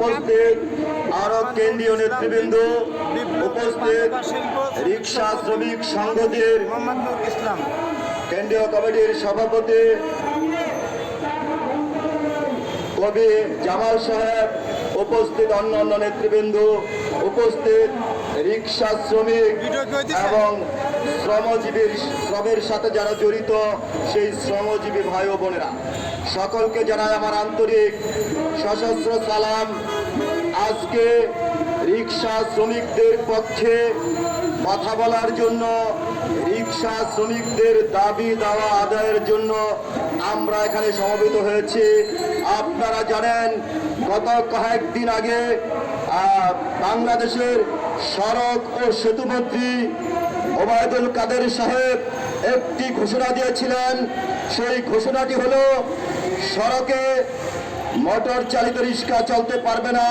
উপস্থিত আরো কেন্দ্রীয় নেতৃবৃন্দ, উপস্থিত রিক্সা শ্রমিক সংঘের কেন্দ্রীয় কমিটির সভাপতি কবি জামাল সাহেব, উপস্থিত অন্যান্য নেতৃবৃন্দ, উপস্থিত রিক্সা শ্রমিক এবং শ্রমের সাথে যারা জড়িত সেই শ্রমজীবী ভাই ও বোনেরা, সকলকে জানাই আমার আন্তরিক সশস্ত্র সালাম। আজকে রিক্সা শ্রমিকদের পক্ষে কথা বলার জন্য, রিক্সা শ্রমিকদের দাবি দাওয়া আদায়ের জন্য আমরা এখানে সমবেত হয়েছি। আপনারা জানেন, গত কয়েকদিন আগে বাংলাদেশের সড়ক ও সেতুমন্ত্রী ওবায়দুল কাদের সাহেব একটি ঘোষণা দিয়েছিলেন। সেই ঘোষণাটি হলো সড়কে মোটর চালিত রিক্সা চলতে পারবে না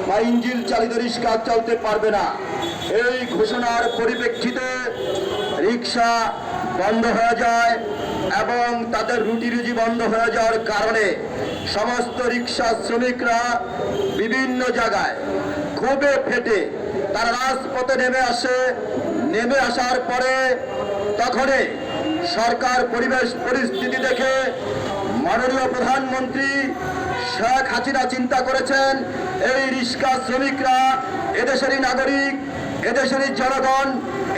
বা ইঞ্জিন চালিত রিক্সা চলতে পারবে না। এই ঘোষণার পরিপ্রেক্ষিতে রিক্সা বন্ধ হয়ে যায় এবং তাদের রুটি রুজি বন্ধ হয়ে যাওয়ার কারণে সমস্ত রিক্সা শ্রমিকরা বিভিন্ন জায়গায় ক্ষোভে ফেটে তারা রাজপথে নেমে আসে। নেমে আসার পরে তখনই সরকার পরিস্থিতি দেখে মাননীয় প্রধানমন্ত্রী শেখ হাসিনা চিন্তা করেছেন, এই রিক্সা শ্রমিকরা এদেশেরই নাগরিক, এদেশেরই জনগণ,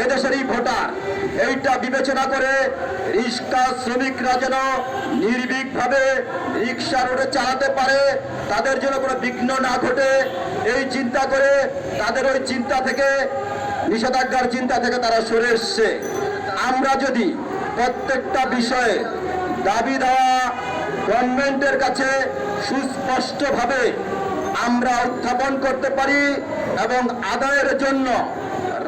এদেশেরই ভোটার। এইটা বিবেচনা করে রিক্সা শ্রমিকরা যেন নির্ভীকভাবে রিক্সা রোডে চালাতে পারে, তাদের জন্য কোনো বিঘ্ন না ঘটে, এই চিন্তা করে তাদের ওই চিন্তা থেকে, নিষেধাজ্ঞার চিন্তা থেকে তারা সরে এসছে। আমরা যদি প্রত্যেকটা বিষয়ে দাবি দেওয়া গভর্নমেন্টের কাছে সুস্পষ্টভাবে আমরা উত্থাপন করতে পারি এবং আদায়ের জন্য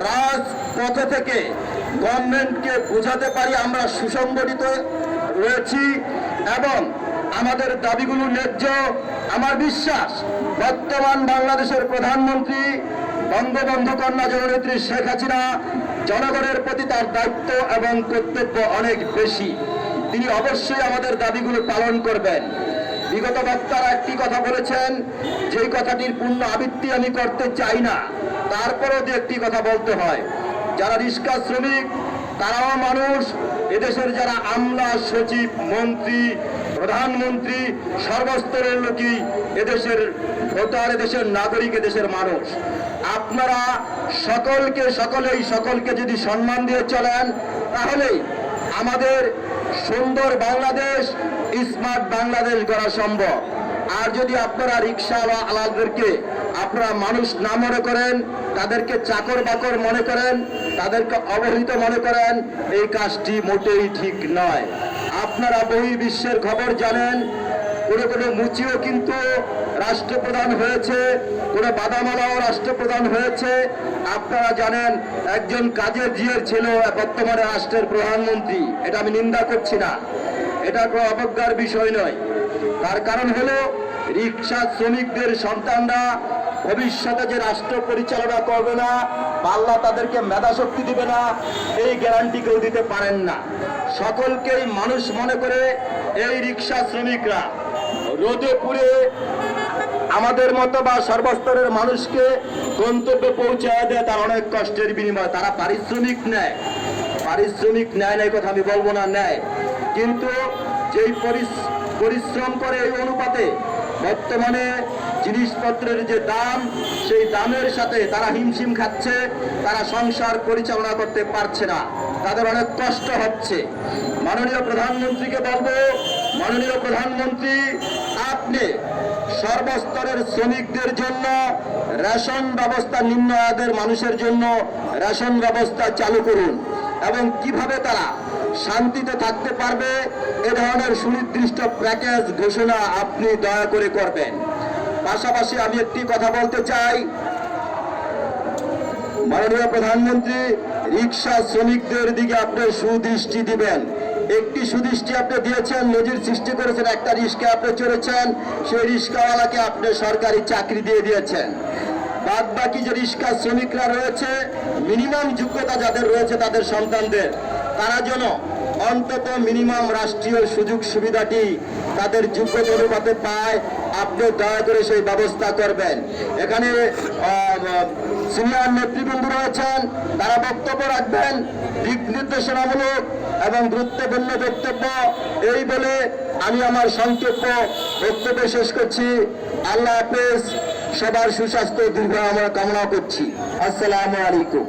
রাজপথে থেকে গভর্নমেন্টকে বোঝাতে পারি আমরা সুসংগঠিত রয়েছি এবং আমাদের দাবিগুলো ন্যায্য, আমার বিশ্বাস বর্তমান বাংলাদেশের প্রধানমন্ত্রী বঙ্গবন্ধু কন্যা জননেত্রী শেখ হাসিনা জনগণের প্রতি তার দায়িত্ব এবং কর্তব্য অনেক বেশি। তিনি অবশ্যই আমাদের দাবিগুলো পালন করবেন। বিগত বক্তারা একটি কথা বলেছেন, যেই কথাটির পূর্ণ আবৃত্তি আমি করতে চাই না, তারপরেও যে একটি কথা বলতে হয়, যারা রিক্সা শ্রমিক তারাও মানুষ। এদেশের যারা আমলা, সচিব, মন্ত্রী, প্রধানমন্ত্রী, সর্বস্তরের লোকই এদেশের ভোটার, এদেশের নাগরিক, এদেশের মানুষ। আপনারা সকলকে যদি সম্মান দিয়ে চলেন, তাহলেই আমাদের সুন্দর বাংলাদেশ, স্মার্ট বাংলাদেশ গড়া সম্ভব। আর যদি আপনারা রিক্সাওয়ালাদেরকে আপনারা মানুষ না মনে করেন, তাদেরকে চাকর বাকর মনে করেন, তাদেরকে অবহেলিত মনে করেন, এই কাজটি মোটেই ঠিক নয়। আপনারা বহির্বিশ্বের খবর জানেন, কোনো মুচিও কিন্তু রাষ্ট্রপ্রধান হয়েছে, কোনো বাদামালাও রাষ্ট্রপ্রধান হয়েছে। আপনারা জানেন, একজন কাজের জিয়ের ছিল বর্তমানে রাষ্ট্রের প্রধানমন্ত্রী। এটা আমি নিন্দা করছি না, এটা কোনো অবজ্ঞার বিষয় নয়। তার কারণ হলো রিক্সা শ্রমিকদের সন্তানরা ভবিষ্যতে যে রাষ্ট্র পরিচালনা করবে না, আল্লাহ তাদেরকে মেধা শক্তি দিবে না, এই গ্যারান্টি কেউ দিতে পারেন না। সকলকেই মানুষ মনে করে এই রিক্সা শ্রমিকরা রোদে পুড়ে আমাদের মতো বা সর্বস্তরের মানুষকে গন্তব্যে পৌঁছায় দেয় তার অনেক কষ্টের বিনিময়ে। তারা পারিশ্রমিক নেয় না, এই কথা আমি বলবো না, নেয়, কিন্তু যেই পরিশ্রম করে এই অনুপাতে বর্তমানে জিনিসপত্রের যে দাম, সেই দামের সাথে তারা হিমশিম খাচ্ছে, তারা সংসার পরিচালনা করতে পারছে না, তাদের অনেক কষ্ট হচ্ছে। মাননীয় প্রধানমন্ত্রীকে বলবো, মাননীয় প্রধানমন্ত্রী, আপনি সর্বস্তরের শ্রমিকদের জন্য রেশন ব্যবস্থা, নিম্ন আয়ের মানুষের জন্য রেশন ব্যবস্থা চালু করুন এবং কিভাবে তারা শান্তিতে থাকতে পারবে এ ধরনের সুনির্দিষ্ট প্যাকেজ ঘোষণা আপনি দয়া করে করবেন। পাশাপাশি আমি একটি কথা বলতে চাই, মাননীয় প্রধানমন্ত্রী, রিক্সা শ্রমিকদের দিকে আপনি সুদৃষ্টি দিবেন। একটি সুদৃষ্টি আপনি দিয়েছেন, নজির সৃষ্টি করেছেন, একটা রিক্সা আপনি চড়েছেন, সেই রিক্সাওয়ালাকে আপনি সরকারি চাকরি দিয়ে দিয়েছেন। বাদ বাকি যে রিক্সা শ্রমিকরা রয়েছে, মিনিমাম যোগ্যতা যাদের রয়েছে তাদের সন্তানদের, তারা যেন অন্তত মিনিমাম রাষ্ট্রীয় সুযোগ সুবিধাটি তাদের যোগ্যতা অনুপাতে পায়, আপনি দয়া করে সেই ব্যবস্থা করবেন। এখানে সিনিয়র নেতৃবৃন্দ রয়েছেন, তারা বক্তব্য রাখবেন দিক নির্দেশনামূলক এবং গুরুত্বপূর্ণ বক্তব্য। এই বলে আমি আমার সংক্ষিপ্ত বক্তব্য শেষ করছি। আল্লাহ হাফেজ। সবার সুস্বাস্থ্য দীর্ঘ আমরা কামনা করছি। আসসালামু আলাইকুম।